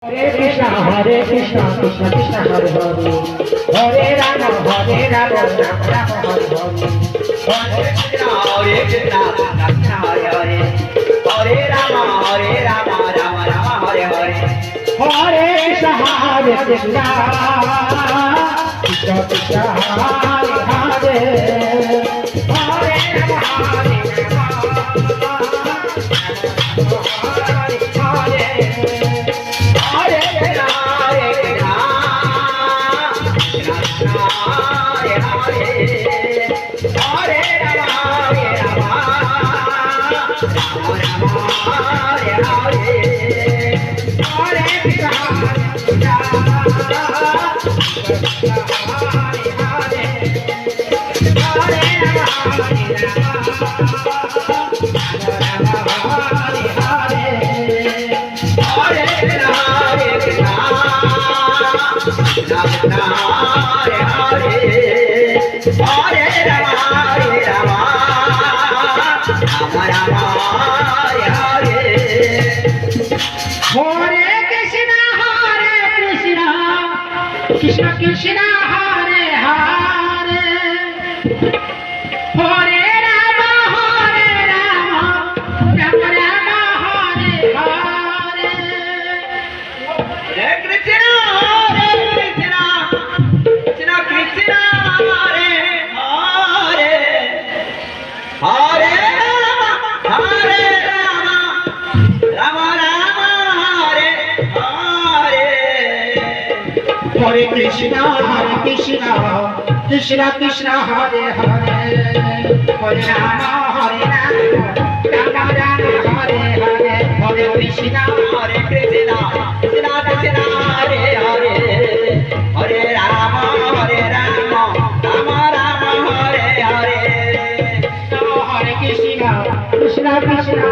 Hare Krishna, Krishna Krishna, Hare Hare, Hare Rama, Hare Rama, Rama Rama, Hare Hare. Hare Krishna, Krishna Krishna, Hare Hare, Hare Rama, Rama Rama, Hare Hare. Hare Krishna, Krishna Krishna, Hare Hare, Hare Rama, Krishna Krishna, Hare Hare, Hare Rama, Rama Rama, Hare Hare. Hare Krishna, Krishna Krishna, Hare Hare, Hare Rama, Rama Rama, Hare Hare. Hare Krishna, Krishna Krishna, Hare Hare, Hare Rama, Rama Rama, Hare Hare. Hare Krishna, Krishna Krishna, Hare Hare, Hare Rama, Rama Rama, Hare Hare. Hare Krishna, Krishna Krishna.